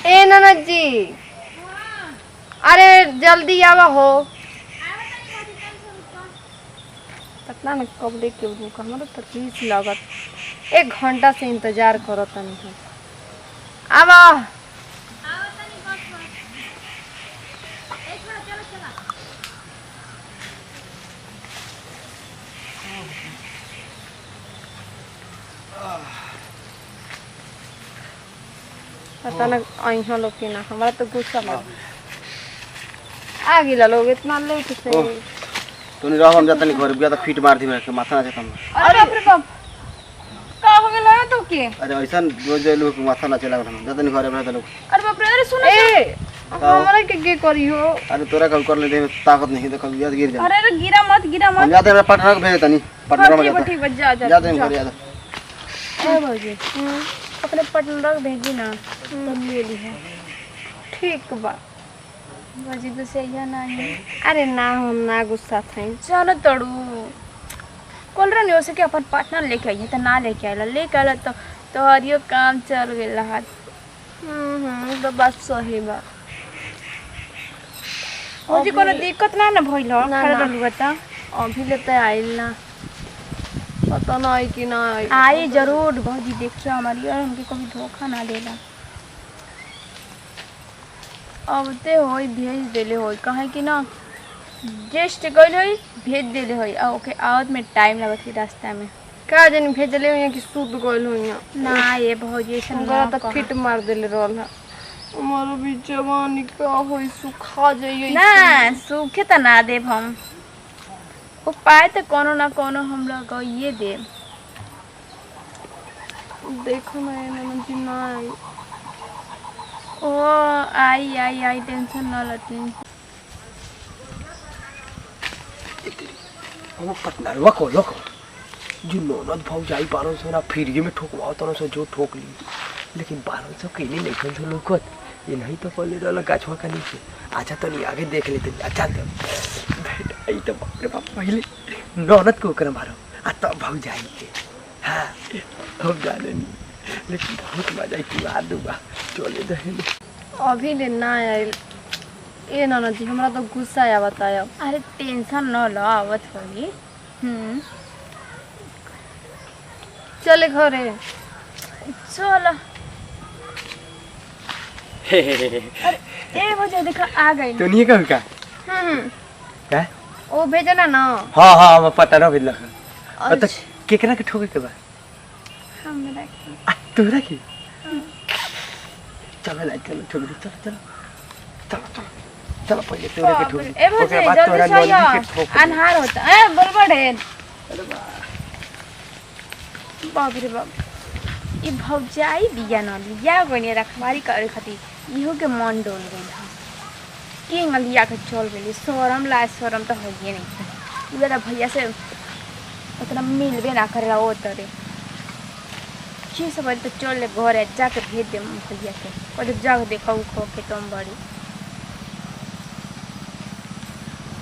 ए ननद जी, अरे जल्दी आवा हो। पता न कब लेके उठूँ, हमारा तकलीफ लागत। 1 घंटा से इंतजार करो तनी। आवा पता न अइहा लोग के ना, हमारा तो गुस्सा लग आ गिला लोग इतना लेट से। तूने रह हम जाता नहीं घर बिया तो फिट मार दी मैं माथा ना जाता। अरे बाप रे बाप, का हो गेला तो के? अरे ऐसा रोज लोग माथा ना चला जाता नहीं घर में लोग। अरे बाप रे, अरे सुनो ए हमरा के करी हो? अरे तोरा कल कर ले ताकत नहीं तो कल याद गिर जा। अरे अरे गिरा मत गिरा मत। हम जाते हैं पटना को भेज तनी पटना में जाता। ठीक बच जा जाते हैं घर याद। ए भौजी अपने पटना को भेजी ना तब ले ली है। ठीक बा भौजी तो सही है ना है। अरे ना हम ना गुस्सा थे चलो तड़ू कल रही हो सके अपन पटना लेके आई तो ना लेके आला तो हरियो काम चल गया हाथ। तो बात सही बा भौजी कोनो दिक्कत ना भइल हो खड़ा रहलू बता। अभी लेते आइल ना पता ना आई कि ना आई जरूर भौजी देखियो हमारी और हमके कभी धोखा ना देला। अब ते होई भेज देले होई कहे कि ना जस्ट गइल होई भेज देले होई आ ओके आवत में टाइम लागत है रास्ता में। का जनी भेजले होई कि सूत गइल होई ना ये भौजी ऐसन गला त फिट मार देले रहल है। हमारो भी जवानी का होई सुखा जाइए ना सूखे त ना देब हम उपाय तो कोनो ना कोनो हम लोग ये दे। देखो ना ननद जी ना आई। ओ आई आई आई टेंशन ना लेती। वो पटना लोको लोको जो नौनद भाव जाई 1200 ना फिर ये में ठोकवाओ तो से जो ठोक ली लेकिन 1200 कहीं नहीं खन जो लोकत ये नहीं तो पहले वाला गाछवा का नीचे अच्छा तो नहीं आगे देख लेते अच्छा तो आई तो बाप रे बाप पहले नौनद को कर मारो आ तो भाव जाई के हां हम जाने नहीं लेकिन बहुत मजा की बात दूंगा चले दे अभी ले ना आइल। ए ननद जी हमरा तो गुस्सा आया बताया। अरे टेंशन न लो आवत होगी। चले घरे चलो। ए भौजी देखा आ गई तो नहीं कहू का का ओ भेजना ना। हां हां हम पता ना भेल तो केकरा के ठोके के बा हमरा के तोरा के चलो लाइट चलो ठोक दे चलो चलो चलो चलो चलो पहले तोरा के ठोक ए भौजी जल्दी से अनहार होता ए बड़बड़ है। बाप रे बाप ये भौजाई बिया न लिया गने रखवारी करे खातिर इहो के मन डोल गइल ह के लिया के चल गेली शरम ला शरम तो होइए नहीं उधर भैया से उतना मिलबे ना करेला ओ तरे की सब तो चल ले घर जाके भेज दे भैया के और जाके देखो खो के तुम बड़ी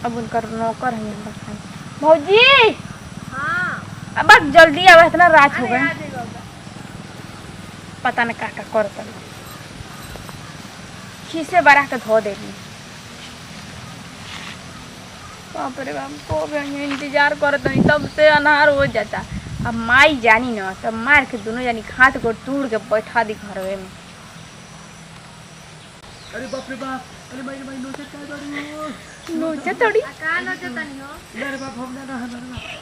अब उनकर नौकर है हम भौजी। हाँ अब जल्दी आवा इतना रात हो गए पता न का करता खीसे बरा के धो देली। बाप रे बाप को भी इंतजार करत नहीं तब से अनहार हो जाता। अब माई जानी ना तब मार के दोनों जानी हाथ को तोड़ के बैठा दी घरवे में। अरे बाप रे बाप अरे भाई नोचे काय बारी नोचे थोड़ी का नोचे तनी हो अरे बाप हम ना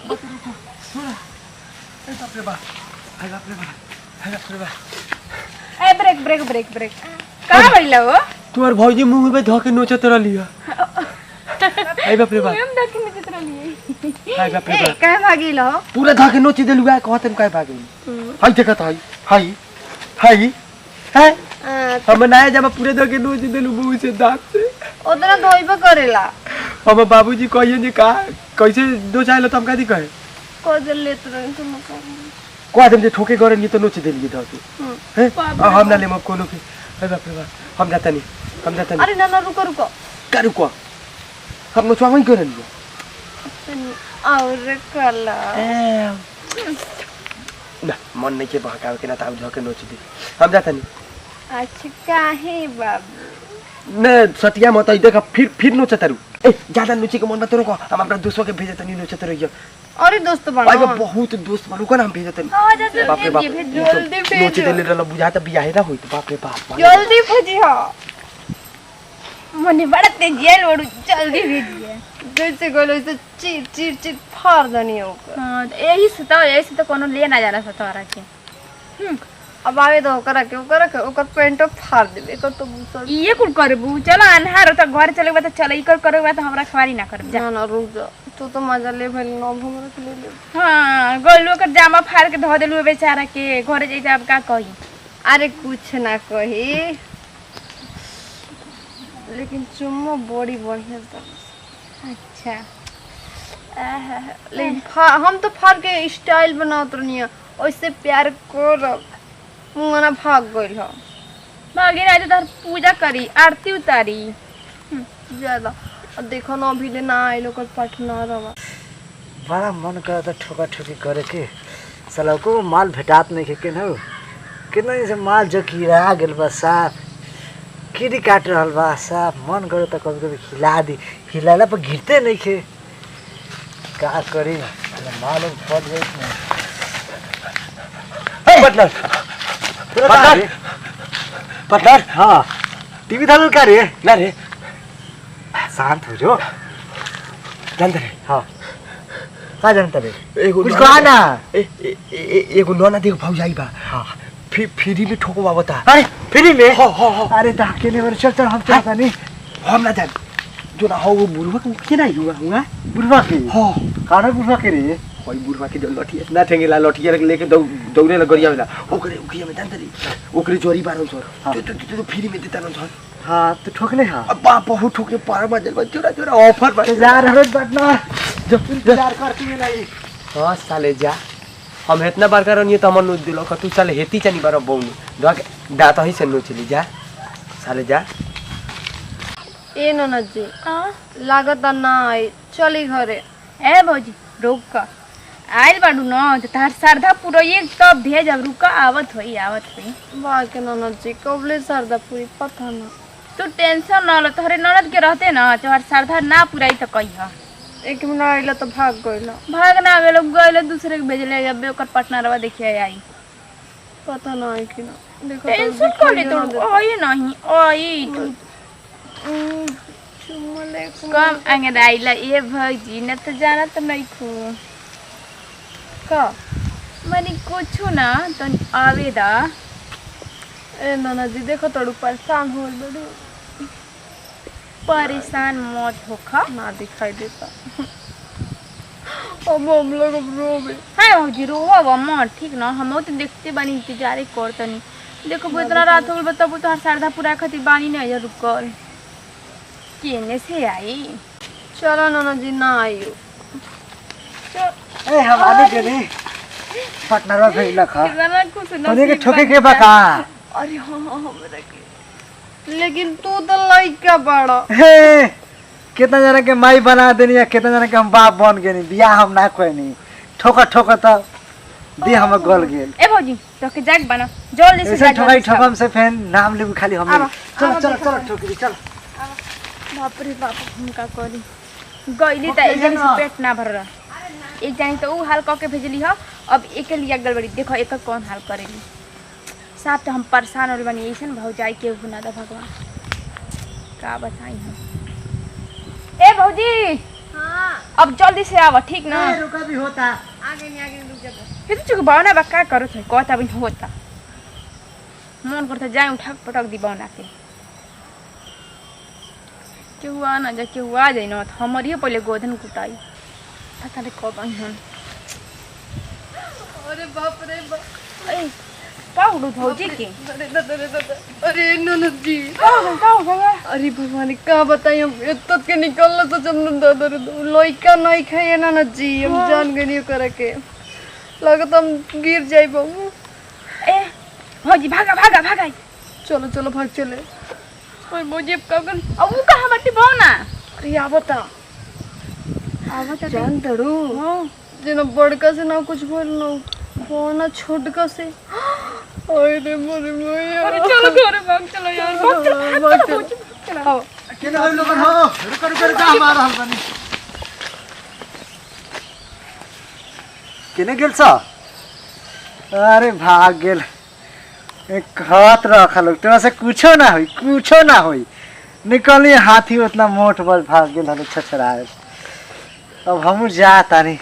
बस रुको थोड़ा अरे बाप रे बाप अरे बाप रे बाप अरे बाप रे बाप ए ब्रेक ब्रेक ब्रेक ब्रेक का भइला हो तुम्हार भौजी मुंह में धो के नोचत रहलिया अरे बाप रे बाप हम देख में चित्र लिए अरे बाप रे बाप काहे भागिल हो पूरा धो के नोच देलु आ कहत काय भागेली हाय देखत हाय हाय हाय है हम नया जब पूरे धो के नोच देलु मुंह से दांत से उतना धोइबे करेला। अब बाबूजी कहिए जे का कैसे दो चाहे तुम का दी कहे को दे लेत रहे तुम का को आदम जे ठोके गरे नहीं तो नोच देली धो के हैं हम ना ले मब कोनो के अरे बाप रे बाप हम जाता नहीं अरे ना ना रुको रुको का रुको हम नोचवा वही करे नहीं और कला ना मन नहीं के बहकावे के ना ताऊ धो के नोच दे हम जाता नहीं अच्छा काहे बाबू? न सतिया मत देखा फिर नोचा तारू ए ज्यादा नोची के मन मत रोको हम अपना दोस्तों के भेजे तनी नोचा तारू यो अरे दोस्त बनो भाई बहुत दोस्त बनो का नाम भेजे तनी हां जल्दी बाप रे बाप भेज जल्दी भेज नोची देले रहल बुझा त बियाह ना होई त बाप रे बाप जल्दी भेजी हो मने बड़ा तेजियल ओडू जल्दी भेजिए जैसे गोलो से चीर फाड़ दनी हो हां यही से तो कोनो ले ना जाना सतवारा के अब आवे तो ओकरा के ओकर पेंट फाड़ देबे एकर तो बुसर ये कुल करबू चलो अन्हार त घर चले बा त चल इकर करबा त हमरा खवारी ना करब जा ना रुक जा तू तो मजा ले भेल न हमरा के ले हां गोलू के जामा फाड़ के धो देलु बेचारा के घरे जइते अब का कही अरे कुछ ना कही लेकिन चुम्मा बड़ी बढ़िया था अच्छा लेकिन हम तो फाड़ के स्टाइल बनावत रहनी ओइसे प्यार कर मुंगना भाग गइल ह भागे ना तो पूजा करी आरती उतारी ज्यादा अब देखो ना अभी ले ना आइलो कर पटना रवा बड़ा मन करता ठोका ठोकी करे के साला को माल भेटात नहीं के न कितना से माल जो कीड़ा गेल बा साफ कीड़ी काट रहल बा साफ मन करे त कभी कभी हिला दी हिलाला पर गिरते नहीं के का करी मालूम पड़ जाए हे बटलर पटलर हाँ टीवी डाल का रे ना रे शांत हो जो जानते रे हाँ का जानता रे एगो कुछ कहा ना एगो नौना देख भौजाई बा हाँ फ्री में ठोकवा बता अरे फ्री में हाँ अरे दाके ने मेरे चल हम चलता नहीं हम ना जान जो ना हो वो बुढ़वा के ना हुआ बुढ़वा के हाँ काना बुढ़वा के रे कोई बुढ़वा के लठिया ना ठेंगेला लठिया लेके दौड़े ला गरिया वाला ओकरे उखिया में जानते रे ओकरे जोरी बारन सर तो फ्री में देता न सर हाँ तो ठोकले हाँ अब बाप बहुत ठोके पार में जलवा जोरा ऑफर बा जा रोज बटना जो इंतजार करती है नहीं हां साले जा हम इतना बार करनी तो हमन नो दिलो क तू साले हेती चनी बार बौनी दक दात ही से नो चली जा साले जा ए ननद जी लागत ना आई चली घरे ए भौजी रुक का आइल बाडू न त तार सरधा पूरा एक तब भेज अब रुका आवत होई वाह के ननद जी कबले सरदा पूरी पता ना तू टेंशन ना लो तोहरे ननद के रहते ना तोहर सरधा ना पुराई त कहिया एक मिनट आइला तो भाग गइला भाग ना गेलो गइले दूसरे के भेजले जब ओकर पटना रवा देखिए आई पता ना है कि ना देखो टेंशन कर ले तो ओई नहीं ओई चुमले कम अंगड़ाइला ए भौजी न तो जाना तो नहीं खू का मनी कुछ ना तो आवेदा ए ननद जी देखो तोड़ परेशान होल बड़ू परेशान मत होखा ना दिखाई देता अब हम लोग रोबे हां भौजी रोवा मत ठीक ना हम तो देखते बानी इंतजार करतनी देखो वो इतना रात हो गई बताबो तो हर सरदा पूरा खती बानी नहीं है रुकल केने से आई चलो ननद जी ना आइयो ए हम आने के नहीं पटना रो गइला खा कितना कुछ ना तोने के ठोके के बका अरे हां हमरा के लेकिन तू तो लइका बड़ा हे कितना जना के माई बना देनी या कितना जना के हम बाप बन गए नहीं बियाह हम ना कोई नहीं ठोका ठोका तो दे हम गल गेल ए भौजी तो के जाग बना जल्दी से ऐसे ठोकाई ठोकम से फैन नाम ले खाली हम चल चल चल ठोकी चल बाप रे बाप हम का करी गइली त एक जनी से पेट ना भर रहा एक जनी तो ऊ हाल क के भेजली ह अब एक लिया गड़बड़ी देखो एक कौन हाल करेली साफ तो हम परेशान हो बनी ऐसन भौजाई के गुना दा भगवान का बताई हम ए भौजी हां अब जल्दी से आवा ठीक ना रुका भी होता आगे रुक जा फिर चुक बावना बा का करो छ कहता भी होता मन करता जाए उठा पटक दी बावना के केहू आ ना जा केहू आ जाए ना हमारी पहले गोधन कुटाई पता नहीं कब आई हम अरे बाप रे बाप ए का हो भौजी के अरे ननद जी का हो गया अरे भगवान का बताई हम इतना के निकलना तो जमन दादा लइका नहीं खाए ननद जी हम जान गनी करे के लगत हम गिर जाई बाबू ए भौजी भागा भागा भागा चलो चलो भाग चले ओए भौजी कगन अब ऊ कहां बाटी बावना अरे आवता जान दड़ू जना बड़का से ना कुछ बोल ना बोना छोटका से अरे मोरे मैया अरे चलो घरे भाग चलो यार भाग चलो आओ केना होइलो बन हो रुक जा हमारा हल बनी केने गेल सा अरे भाग गेल एक हाथ रखल तोरा से कुछो ना होई निकली हाथी उतना मोट बल भाग गेल हलो छछराए अब हम जा तानी